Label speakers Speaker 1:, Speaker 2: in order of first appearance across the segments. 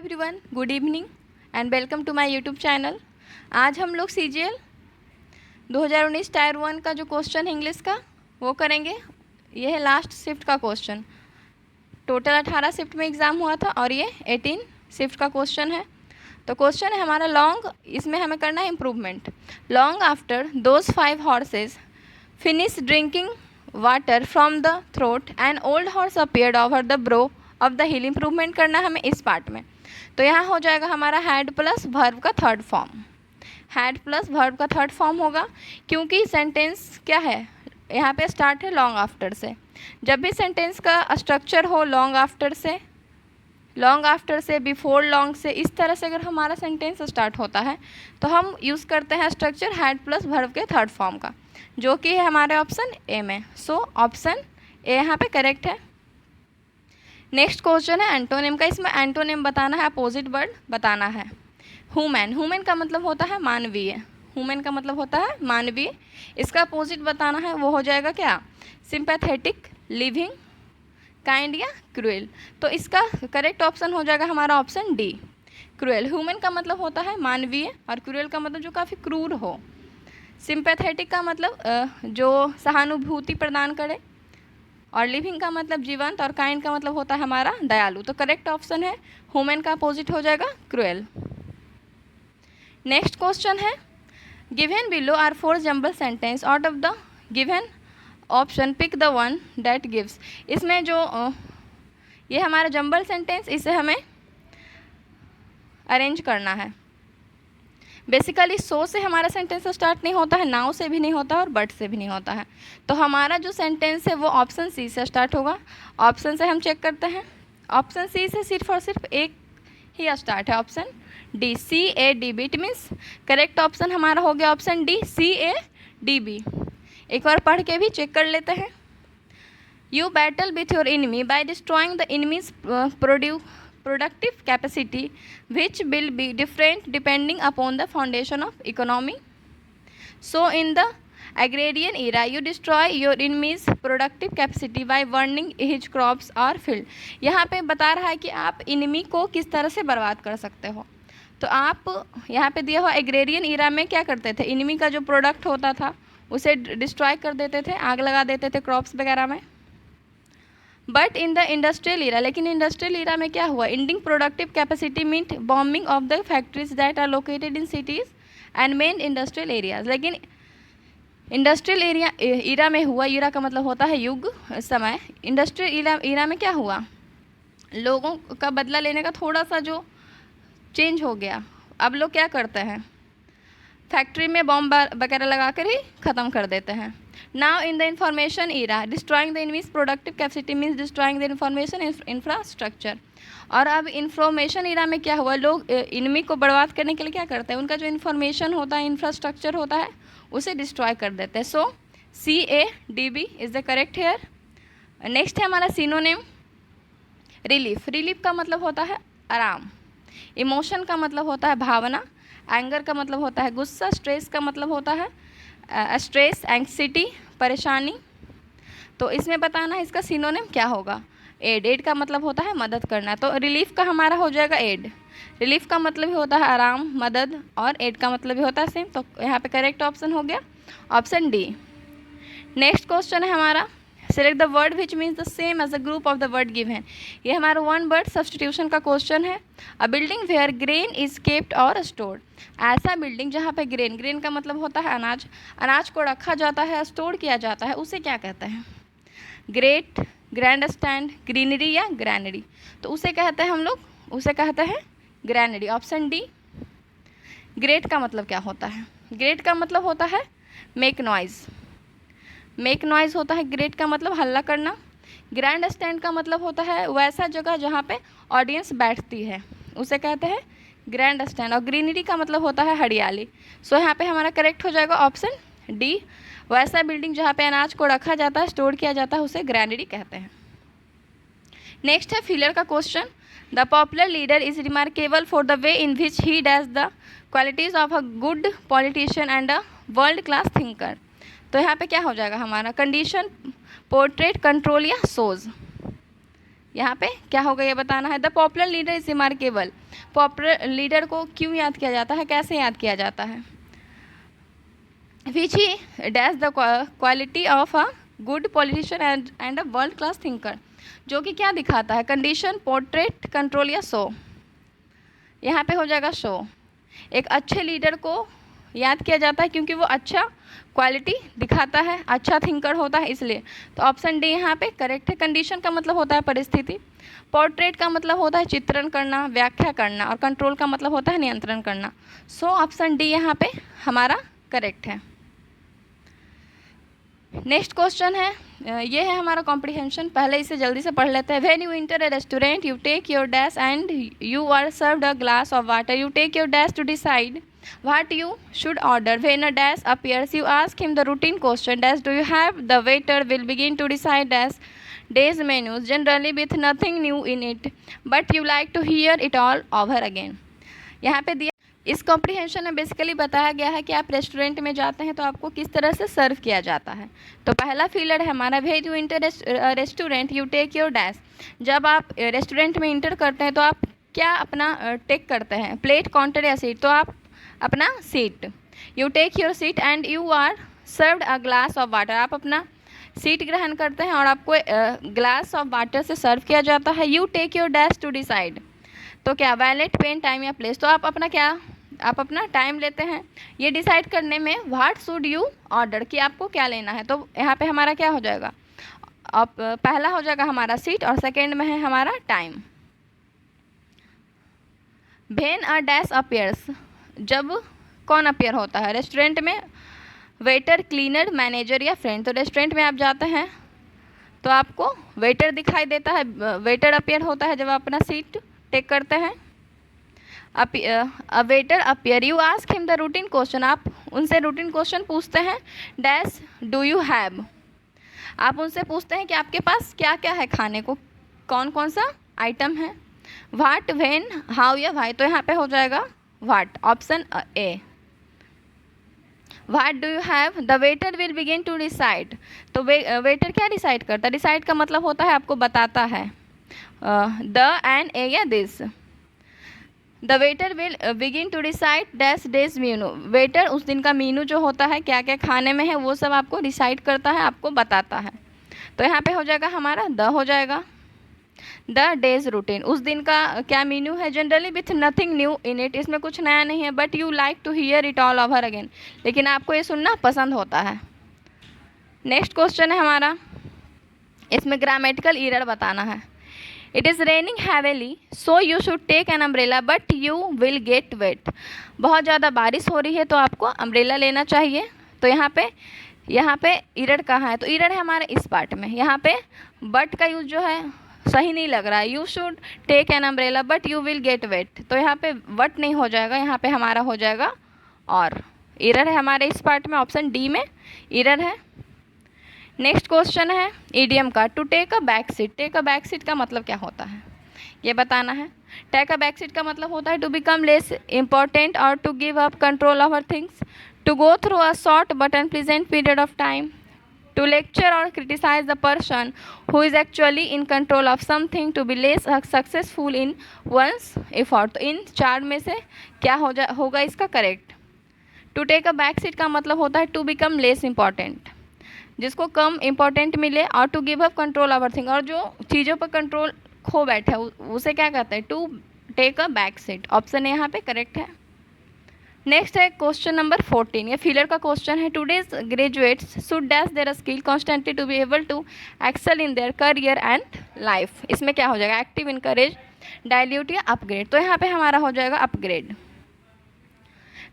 Speaker 1: Everyone, good evening and welcome to my YouTube channel. आज हम लोग CGL 2019 टायर 1 का जो क्वेश्चन है इंग्लिश का वो करेंगे। ये है लास्ट शिफ्ट का क्वेश्चन। टोटल 18 शिफ्ट में एग्ज़ाम हुआ था और ये 18 शिफ्ट का क्वेश्चन है। तो क्वेश्चन है हमारा लॉन्ग, इसमें हमें करना है improvement. Long after those 5 horse's finish drinking water from the throat and old horse appeared over the bro of the hill. Improvement करना है हमें इस पार्ट में। तो यहाँ हो जाएगा हमारा हैड प्लस वर्ब का third form. Had plus verb का थर्ड फॉर्म होगा क्योंकि सेंटेंस क्या है, यहाँ पे स्टार्ट है लॉन्ग आफ्टर से। जब भी सेंटेंस का स्ट्रक्चर हो लॉन्ग आफ्टर से, बिफोर लॉन्ग से, इस तरह से अगर हमारा सेंटेंस स्टार्ट होता है तो हम यूज़ करते हैं स्ट्रक्चर हैड प्लस वर्ब के थर्ड फॉर्म का, जो कि है हमारे ऑप्शन ए में। सो ऑप्शन ए यहाँ पे करेक्ट है। नेक्स्ट क्वेश्चन है एंटोनिम का। इसमें एंटोनिम बताना है, अपोजिट वर्ड बताना है। ह्यूमन, ह्यूमन का मतलब होता है मानवीय। ह्यूमन का मतलब होता है मानवीय। इसका अपोजिट बताना है, वो हो जाएगा क्या, सिंपैथेटिक, लिविंग, काइंड या क्रूएल। तो इसका करेक्ट ऑप्शन हो जाएगा हमारा ऑप्शन डी, क्रूएल। ह्यूमन का मतलब होता है मानवीय और क्रूएल का मतलब जो काफ़ी क्रूर हो। सिंपैथेटिक का मतलब जो सहानुभूति प्रदान करे, और लिविंग का मतलब जीवंत, और काइंड का मतलब होता है हमारा दयालु। तो करेक्ट ऑप्शन है ह्यूमन का अपोजिट हो जाएगा क्रूएल। नेक्स्ट क्वेश्चन है given below are 4 jumble sentence out of the given option pick the one that gives. इसमें जो ये हमारा जंबल सेंटेंस, इसे हमें अरेंज करना है। बेसिकली सो से हमारा सेंटेंस स्टार्ट नहीं होता है, नाउ से भी नहीं होता है और बट से भी नहीं होता है। तो हमारा जो सेंटेंस है वो ऑप्शन सी से स्टार्ट होगा। ऑप्शन से हम चेक करते हैं, ऑप्शन सी से सिर्फ और सिर्फ एक ही स्टार्ट है, option D, CADB। It means correct option हमारा हो गया ऑप्शन डी, CADB। एक बार पढ़ के भी चेक कर लेते हैं। You battle with your enemy by destroying the enemies productive capacity which will be different depending upon the foundation of economy. So in the agrarian era you destroy your enemy's productive capacity by burning his crops or field. यहाँ पे बता रहा है कि आप enemy को किस तरह से बर्बाद कर सकते हो। तो आप यहाँ पे दिया हुआ एग्रेरियन इरा में क्या करते थे, इनमी का जो प्रोडक्ट होता था उसे डिस्ट्रॉय कर देते थे, आग लगा देते थे क्रॉप्स वगैरह में। But in the industrial era, लेकिन इंडस्ट्रियल इरा में क्या हुआ, ending productive capacity meant bombing of the factories that are located in cities and main industrial areas. लेकिन इंडस्ट्रियल एरिया इरा में हुआ, इरा का मतलब होता है युग, समय। इंडस्ट्रियल इरा में क्या हुआ, लोगों का बदला लेने का थोड़ा सा जो चेंज हो गया। अब लोग क्या करते हैं, फैक्ट्री में बॉम्ब वगैरह लगा कर ही ख़त्म कर देते हैं। Now in the information era destroying the enemies productive capacity means destroying the information infrastructure. और अब इंफॉर्मेशन इरा में क्या हुआ, लोग एनिमी को बर्बाद करने के लिए क्या करते हैं, उनका जो इंफॉर्मेशन होता है, इंफ्रास्ट्रक्चर होता है, उसे डिस्ट्रॉय कर देते हैं। सो CADB is the correct here. Next है हमारा सिनोनिम रिलीफ। रिलीफ का मतलब होता है आराम। इमोशन का मतलब होता है भावना। एंगर का मतलब होता है गुस्सा। स्ट्रेस का मतलब होता है स्ट्रेस, एंग्जाइटी, परेशानी। तो इसमें बताना है इसका सिनोनिम क्या होगा, एड। एड का मतलब होता है मदद करना। तो रिलीफ का हमारा हो जाएगा एड। रिलीफ का मतलब भी होता है आराम, मदद, और एड का मतलब भी होता है सेम। तो यहाँ पे करेक्ट ऑप्शन हो गया ऑप्शन डी। नेक्स्ट क्वेश्चन है हमारा select the word which means the same as the group of the word given. ये हमारा वन वर्ड सब्स्टिट्यूशन का क्वेश्चन है। A building where grain is kept और स्टोर्ड। ऐसा बिल्डिंग जहाँ पे ग्रेन, ग्रेन का मतलब होता है अनाज, अनाज को रखा जाता है, स्टोर किया जाता है, उसे क्या कहते हैं, ग्रेट, ग्रैंड स्टैंड, ग्रीनरी या ग्रैनरी। तो उसे कहते हैं हम लोग, उसे कहते हैं ग्रैनरी। Option D. ग्रेट का मतलब क्या होता है, ग्रेट का मतलब होता है मेक नॉइज़। मेक नॉइज़ होता है ग्रेट का मतलब हल्ला करना। ग्रैंड स्टैंड का मतलब होता है वैसा जगह जहाँ पे ऑडियंस बैठती है, उसे कहते हैं ग्रैंड स्टैंड। और ग्रीनरी का मतलब होता है हरियाली। सो यहाँ पे हमारा करेक्ट हो जाएगा ऑप्शन डी। वैसा बिल्डिंग जहाँ पे अनाज को रखा जाता है, स्टोर किया जाता है, उसे ग्रैनरी कहते हैं। नेक्स्ट है फिलर का question. The popular leader is remarkable for the way in which he dash the qualities of a good politician and a world class thinker. तो यहाँ पे क्या हो जाएगा हमारा, कंडीशन, पोर्ट्रेट, कंट्रोल या सोज। यहाँ पे क्या होगा ये बताना है। The popular leader is remarkable, popular leader को क्यों याद किया जाता है, कैसे याद किया जाता है। Which he dash the quality of a good politician and a world class thinker, जो कि क्या दिखाता है, कंडीशन, पोर्ट्रेट, कंट्रोल या शो। यहाँ पे हो जाएगा शो। एक अच्छे लीडर को याद किया जाता है क्योंकि वो अच्छा क्वालिटी दिखाता है, अच्छा थिंकर होता है, इसलिए। तो ऑप्शन डी यहाँ पे करेक्ट है। कंडीशन का मतलब होता है परिस्थिति, पोर्ट्रेट का मतलब होता है चित्रण करना, व्याख्या करना, और कंट्रोल का मतलब होता है नियंत्रण करना। सो ऑप्शन डी यहाँ पे हमारा करेक्ट है। नेक्स्ट क्वेश्चन है, ये है हमारा कॉम्प्रिहेंशन। पहले इसे जल्दी से पढ़ लेते हैं। When you enter a restaurant you take your dash and you are served a glass of water, you take your dash to decide what you should order. When a dash appears you ask him the routine question dash do you have. The waiter will begin to decide dash day's menus, generally with nothing new in it, but you like to hear it all over again. यहाँ पे दिया, इस comprehension में basically बताया गया है कि आप रेस्टोरेंट में जाते हैं तो आपको किस तरह से सर्व किया जाता है। तो पहला फीलर है हमारा, when you enter restaurant you take your dash. जब आप रेस्टोरेंट में इंटर करते हैं तो आप क्या अपना टेक करते हैं, प्लेट, काउंटर या सीट। तो आप अपना seat, you take your seat and you are served a glass of water, आप अपना सीट ग्रहण करते हैं और आपको ग्लास ऑफ वाटर से सर्व किया जाता है। You take your dash to decide, तो क्या, वैलेट, पेन, टाइम या प्लेस। तो आप अपना क्या, आप अपना टाइम लेते हैं ये डिसाइड करने में व्हाट शुड यू ऑर्डर, कि आपको क्या लेना है। तो यहाँ पे हमारा क्या हो जाएगा, अब पहला हो जाएगा हमारा सीट और सेकेंड में है हमारा time. When a dash appears, जब कौन अपीयर होता है रेस्टोरेंट में, वेटर, क्लीनर, मैनेजर या फ्रेंड। तो रेस्टोरेंट में आप जाते हैं तो आपको वेटर दिखाई देता है, वेटर अपीयर होता है जब आप अपना सीट टेक करते हैं। A waiter appear, you ask him the routine question, आप उनसे रूटीन क्वेश्चन पूछते हैं। डैश डू यू हैव, आप उनसे पूछते हैं कि आपके पास क्या क्या है खाने को, कौन कौन सा आइटम है। व्हाट, व्हेन, हाउ या व्हाई। तो यहाँ पे हो जाएगा what, option A. What do you have, the waiter will begin to decide. तो वेटर क्या डिसाइड करता है, डिसाइड का मतलब होता है आपको बताता है, द, एन, ए या this. The waiter will begin to decide dash day's menu, waiter उस दिन का मीनू जो होता है, क्या क्या खाने में है वो सब आपको डिसाइड करता है, आपको बताता है। तो यहाँ पे हो जाएगा हमारा द हो जाएगा। द डेज रूटीन, उस दिन का क्या मीनू है, generally with nothing new in it, इसमें कुछ नया नहीं है, but you like to hear it all over again, लेकिन आपको ये सुनना पसंद होता है। नेक्स्ट क्वेश्चन है हमारा, इसमें ग्रामेटिकल एरर बताना है। It is raining heavily so you should take an umbrella but you will get wet, बहुत ज़्यादा बारिश हो रही है तो आपको अम्ब्रेला लेना चाहिए। तो यहाँ पे एरर कहाँ है, तो एरर है हमारे इस पार्ट में, यहाँ पे बट का यूज जो है सही नहीं लग रहा है। You should take an umbrella but you will get wet, तो यहाँ पे वट नहीं हो जाएगा, यहाँ पे हमारा हो जाएगा और। एरर है हमारे इस पार्ट में, ऑप्शन डी में एरर है। नेक्स्ट क्वेश्चन है ईडियम का, to take a back seat. Take a back seat का मतलब क्या होता है ये बताना है। टेक अ बैक सीट का मतलब होता है टू बिकम लेस इम्पॉर्टेंट और to give up control over things, to go through a short but unpleasant period of time, to lecture or criticize the person who is actually in control of something, to be less successful in one's effort। तो इन चार में से क्या होगा इसका correct. To take a back seat का मतलब होता है टू बिकम लेस इम्पॉर्टेंट, जिसको कम इम्पॉर्टेंट मिले, और to give up control over thing, और जो चीज़ों पर कंट्रोल खो बैठे उसे क्या कहते हैं, to take a back seat. Option यहाँ पे करेक्ट है। नेक्स्ट है क्वेश्चन नंबर 14, ये फिलर का क्वेश्चन है। Today's graduates should dash their skill constantly to be able to excel in their career and life. इसमें क्या हो जाएगा, एक्टिव, इनकरेज, डाइल्यूट या अपग्रेड। तो यहाँ पे हमारा हो जाएगा अपग्रेड।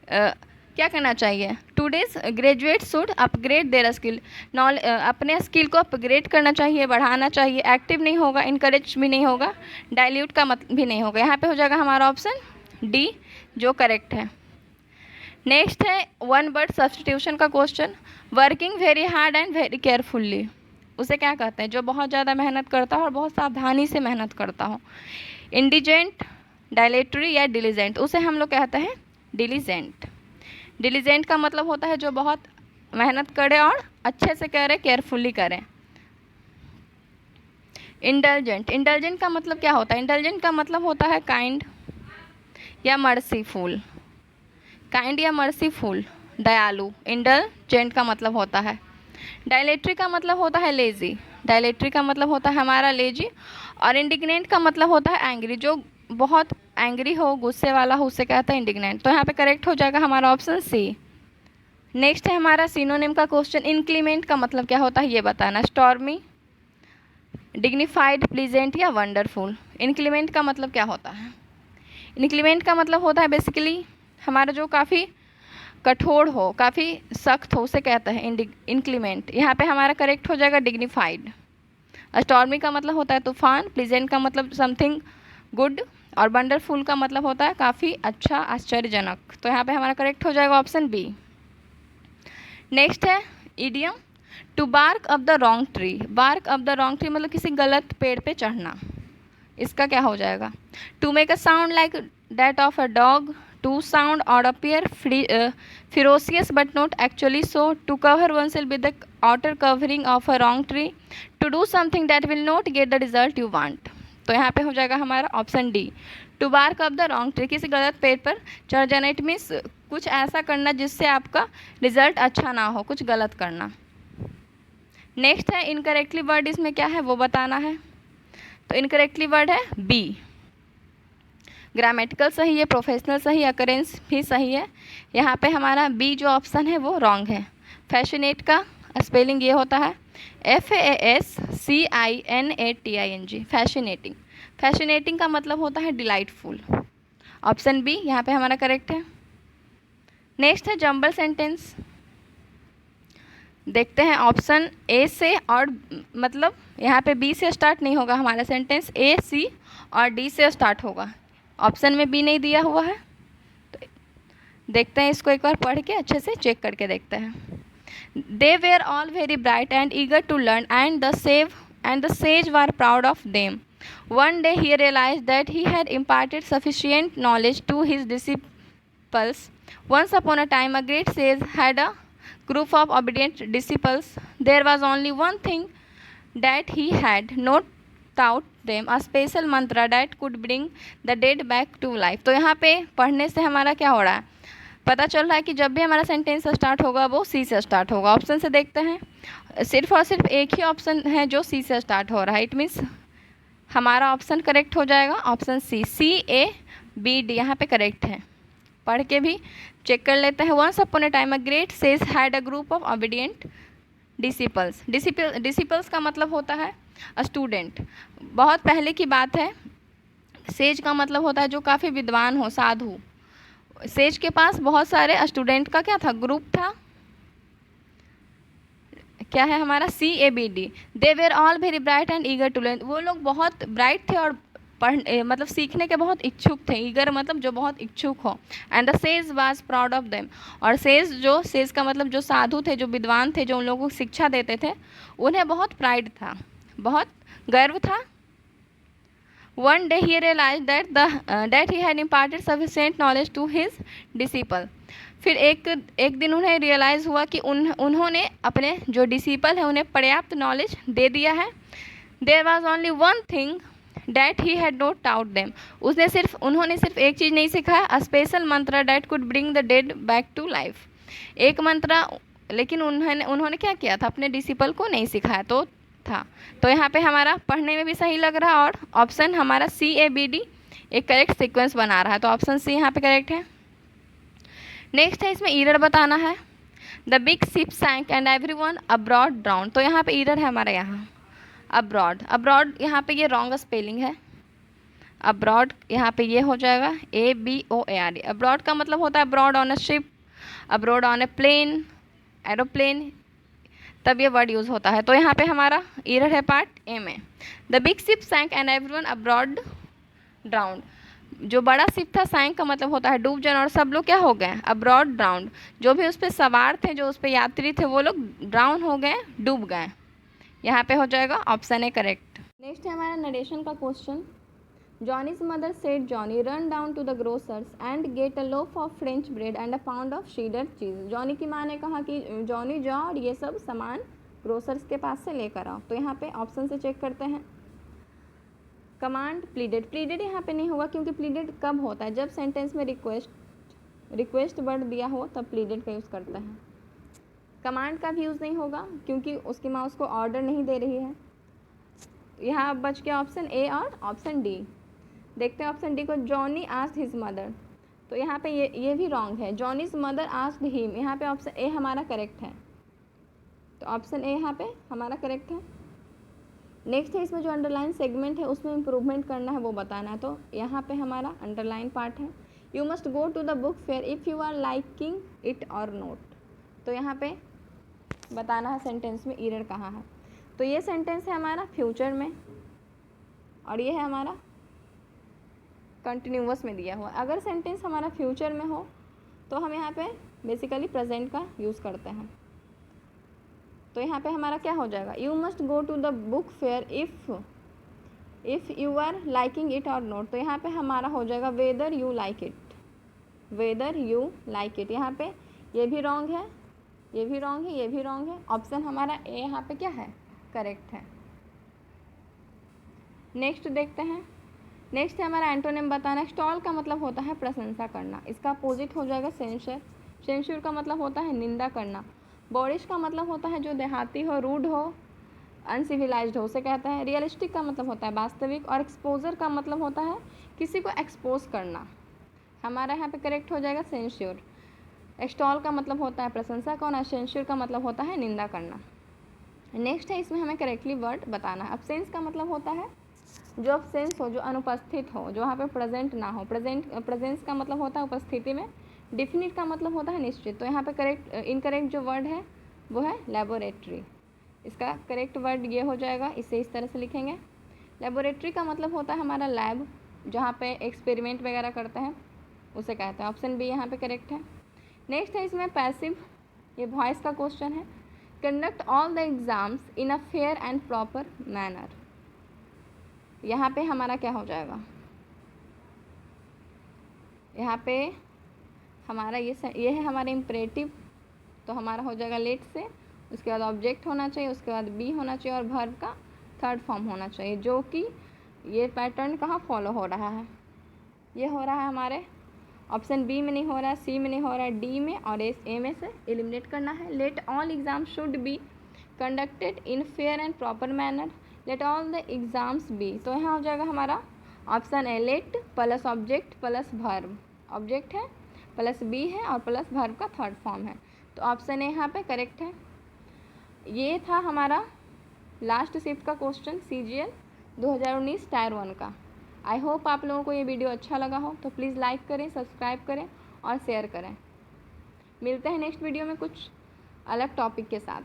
Speaker 1: क्या करना चाहिए, today's graduate should upgrade their skill, अपने स्किल को अपग्रेड करना चाहिए, बढ़ाना चाहिए। एक्टिव नहीं होगा, इनकरेज भी नहीं होगा, डाइल्यूट का मत भी नहीं होगा। यहाँ पे हो जाएगा हमारा ऑप्शन डी जो करेक्ट है। नेक्स्ट है वन वर्ड सब्स्टिट्यूशन का question. Working very hard and very carefully, उसे क्या कहते हैं, जो बहुत ज़्यादा मेहनत करता हो और बहुत सावधानी से मेहनत करता हो। इंडिजेंट, डायलेटरी या डिलीजेंट, उसे हम लोग कहते हैं डिलीजेंट। डिलीजेंट का मतलब होता है जो बहुत मेहनत करे और अच्छे से करे, केयरफुल्ली करें। इंडल्जेंट, इंडल्जेंट का मतलब क्या होता है? इंडल्जेंट का मतलब होता है काइंड या मर्सीफुल, काइंड या मर्सीफुल, दयालु। इंडल्जेंट का मतलब होता है। डायलेटरी का मतलब होता है लेजी, डायलेटरी का मतलब होता है हमारा लेजी। और इंडिग्नेंट का मतलब होता है एंग्री, जो बहुत एंग्री हो, गुस्से वाला हो, उसे कहता है इंडिग्नेंट। तो यहाँ पे करेक्ट हो जाएगा हमारा ऑप्शन सी। नेक्स्ट है हमारा सिनोनिम का क्वेश्चन। इनक्लीमेंट का मतलब क्या होता है ये बताना। स्टॉर्मी, डिग्निफाइड, प्लीजेंट या वंडरफुल। इनक्लीमेंट का मतलब क्या होता है? इनक्लीमेंट का मतलब होता है बेसिकली हमारा जो काफ़ी कठोर हो, काफ़ी सख्त हो, उसे कहते हैं इनक्लीमेंट। यहाँ पे हमारा करेक्ट हो जाएगा डिग्निफाइड। स्टॉर्मी का मतलब होता है तूफान, प्लीजेंट का मतलब समथिंग गुड, और वंडरफुल का मतलब होता है काफ़ी अच्छा, आश्चर्यजनक। तो यहाँ पे हमारा करेक्ट हो जाएगा ऑप्शन बी। नेक्स्ट है idiom, to bark up the wrong tree. Bark up the wrong tree मतलब किसी गलत पेड़ पे चढ़ना। इसका क्या हो जाएगा? To make a sound like that of a dog, to sound or appear ferocious but not actually so, to cover oneself with the outer covering of a wrong tree, to do something that will not get the result you want। तो यहाँ पे हो जाएगा हमारा option D, to bark up the wrong tree, किसी गलत पेड़ पर चढ़ जाना। इट मीन्स कुछ ऐसा करना जिससे आपका रिजल्ट अच्छा ना हो, कुछ गलत करना। नेक्स्ट है इनकरेक्टली वर्ड, इसमें क्या है वो बताना है। तो इनकरेक्टली वर्ड है बी। ग्रामेटिकल सही है, प्रोफेशनल सही, अकरेंस भी सही है। यहाँ पे हमारा बी जो ऑप्शन है वो रॉन्ग है। फैशनेट का स्पेलिंग ये होता है FASCINATING, फैशनेटिंग। फैशनेटिंग का मतलब होता है डिलाइटफुल। ऑप्शन बी यहाँ पे हमारा करेक्ट है। नेक्स्ट है जंबल सेंटेंस। देखते हैं ऑप्शन ए से, और मतलब यहाँ पे बी से स्टार्ट नहीं होगा हमारा सेंटेंस, ए, सी और डी से स्टार्ट होगा। ऑप्शन में बी नहीं दिया हुआ है, तो देखते हैं इसको एक बार पढ़ के अच्छे से चेक करके देखते हैं। They were all very bright and eager to learn and the sage were proud of them. One day he realise that he had imparted sufficient knowledge to his disciples. Once upon a time, a great sage had a group of obedient disciples. There was only one thing that he had not taught them, a special mantra that could bring the dead back to life। तो यहाँ पे पढ़ने से हमारा क्या हो रहा है? पता चल रहा है कि जब भी हमारा सेंटेंस स्टार्ट होगा वो सी से स्टार्ट होगा। ऑप्शन से देखते हैं, सिर्फ और सिर्फ एक ही ऑप्शन है जो सी से स्टार्ट हो रहा है। इट मीन्स हमारा ऑप्शन करेक्ट हो जाएगा ऑप्शन सी, CABD यहाँ पे करेक्ट है। पढ़ के भी चेक कर लेते हैं। Once upon a time a great sage had a group of obedient disciples. Disciples का मतलब होता है स्टूडेंट। बहुत पहले की बात है। सेज का मतलब होता है जो काफ़ी विद्वान हो, साधु। सेज के पास बहुत सारे स्टूडेंट का क्या था? ग्रुप था। क्या है हमारा? CABD। They were all very bright and eager to learn. वो लोग बहुत ब्राइट थे और मतलब सीखने के बहुत इच्छुक थे। ईगर मतलब जो बहुत इच्छुक हो। And the says was proud of them. और सेज का मतलब जो साधु थे, जो विद्वान थे, जो उन लोगों को शिक्षा देते थे, उन्हें बहुत प्राइड था, बहुत गर्व था। One day he realise that he had imparted sufficient knowledge to his disciple. फिर एक दिन उन्हें रियलाइज़ हुआ कि उन्होंने अपने जो डिसिपल हैं उन्हें पर्याप्त नॉलेज दे दिया है। There was only one thing that he had not taught them. उन्होंने सिर्फ एक चीज़ नहीं सिखाया, a special mantra that could bring the dead back to life. एक मंत्र, लेकिन उन्होंने क्या किया था? अपने डिसिपल को नहीं सिखाया तो था। तो यहाँ पे हमारा पढ़ने में भी सही लग रहा है और ऑप्शन हमारा CABD एक करेक्ट सीक्वेंस बना रहा है। तो ऑप्शन सी यहाँ पे करेक्ट है। नेक्स्ट है इसमें ईरर बताना है। The big ship sank and everyone abroad drown. तो यहाँ पे ईरर है हमारा यहाँ अब्रॉड यहाँ पे ये रॉन्ग स्पेलिंग है। अब्रॉड यहाँ पे ये हो जाएगा ABOARD। अब्रॉड का मतलब होता है abroad on a ship, abroad on a plane, aeroplane, तब ये वर्ड यूज़ होता है। तो यहाँ पे हमारा ईरर है पार्ट ए में। The big ship sank and everyone abroad drowned. जो बड़ा शिप था, सैंक का मतलब होता है डूब जाना, और सब लोग क्या हो गए? Abroad drowned. जो भी उस पर सवार थे, जो उस पर यात्री थे, वो लोग ड्राउन हो गए, डूब गए। यहाँ पे हो जाएगा ऑप्शन ए करेक्ट। नेक्स्ट है हमारा नरेशन का question. Johnny's mother said Johnny run down to the grocer's and get a loaf of French bread and a pound of cheddar cheese. Johnny की माँ ने कहा कि जॉनी जाओ और ये सब सामान ग्रोसर्स के पास से लेकर आओ। तो यहाँ पे ऑप्शन से चेक करते हैं। कमांड प्लीडेड, प्लीडेड यहाँ पे नहीं होगा क्योंकि प्लीडेड कब होता है, जब सेंटेंस में रिक्वेस्ट वर्ड दिया हो तब प्लीडेड का यूज़ करते हैं। कमांड का भी यूज़ नहीं होगा क्योंकि उसकी माँ उसको ऑर्डर नहीं दे रही है। यहाँ बच गया ऑप्शन ए और ऑप्शन डी। देखते हैं ऑप्शन डी को, जॉनी आस्क्ड हिज मदर, तो यहाँ पे ये भी रॉन्ग है। जॉनीज मदर आस्क्ड हिम, यहाँ पे ऑप्शन ए हमारा करेक्ट है, तो ऑप्शन ए यहाँ पे हमारा करेक्ट है। नेक्स्ट है इसमें जो अंडरलाइन सेगमेंट है उसमें इम्प्रूवमेंट करना है वो बताना है, तो यहाँ पे हमारा अंडरलाइन पार्ट है, you must go to the book fair if you are liking it और नोट, तो यहाँ पे बताना है सेंटेंस में एरर कहाँ है। तो ये सेंटेंस है हमारा फ्यूचर में और ये है हमारा कंटिन्यूअस में दिया हुआ। अगर सेंटेंस हमारा फ्यूचर में हो तो हम यहाँ पे बेसिकली प्रेजेंट का यूज़ करते हैं, तो यहाँ पे हमारा क्या हो जाएगा, you must go to the book fair if you are liking it और नोट, तो यहाँ पे हमारा हो जाएगा whether you like it, whether you like it. यहाँ पे ये भी रॉन्ग है, ये भी रॉन्ग है, ये भी रॉन्ग है। ऑप्शन हमारा ए यहाँ पे क्या है, करेक्ट है। नेक्स्ट देखते हैं, नेक्स्ट है हमारा एंटोनिम बताना। स्टॉल का मतलब होता है प्रशंसा करना, इसका अपोजिट हो जाएगा सेंशर। सेंशर का मतलब होता है निंदा करना। बॉरिश का मतलब होता है जो देहाती हो, रूड हो, अनसिविलाइज्ड हो, उसे कहता है। रियलिस्टिक का मतलब होता है वास्तविक, और एक्सपोजर का मतलब होता है किसी को एक्सपोज करना। हमारा यहाँ पे करेक्ट हो जाएगा सेंश्योर। एक्सटॉल का मतलब होता है प्रशंसा करना, सेंश्योर का मतलब होता है निंदा करना। नेक्स्ट है इसमें हमें करेक्टली वर्ड बताना है। अब्सेंस का मतलब होता है जो अब्सेंस हो, जो अनुपस्थित हो, जो वहाँ पे प्रेजेंट ना हो। प्रेजेंस का मतलब होता है उपस्थिति में। डिफिनिट का मतलब होता है निश्चित, तो यहाँ पे इनकरेक्ट जो वर्ड है वो है लेबोरेटरी। इसका करेक्ट वर्ड ये हो जाएगा, इसे इस तरह से लिखेंगे। लेबोरेटरी का मतलब होता है हमारा लैब, जहाँ पे एक्सपेरिमेंट वगैरह करते हैं उसे कहते हैं। ऑप्शन बी यहाँ पे करेक्ट है। नेक्स्ट है इसमें पैसिव, ये वॉइस का क्वेश्चन है। Conduct all the exams in a fair and proper manner, यहाँ पे हमारा क्या हो जाएगा, यहाँ पे हमारा ये है हमारा इम्परेटिव, तो हमारा हो जाएगा लेट से, उसके बाद ऑब्जेक्ट होना चाहिए, उसके बाद बी होना चाहिए और वर्ब का थर्ड फॉर्म होना चाहिए, जो कि ये पैटर्न कहाँ फॉलो हो रहा है, ये हो रहा है हमारे ऑप्शन बी में नहीं हो रहा है, सी में नहीं हो रहा है, डी में, और ए में से एलिमिनेट करना है। Let all exam should be conducted in fair and proper manner, let all the exams be, तो यहाँ हो जाएगा हमारा option A, let plus object plus verb, object है प्लस बी है और प्लस वर्ब का थर्ड फॉर्म है, तो ऑप्शन ए यहाँ पे करेक्ट है। ये था हमारा लास्ट शिफ्ट का क्वेश्चन CGL 2019 टायर 1 का। आई होप आप लोगों को ये वीडियो अच्छा लगा हो, तो प्लीज़ लाइक करें, सब्सक्राइब करें और शेयर करें। मिलते हैं नेक्स्ट वीडियो में कुछ अलग टॉपिक के साथ।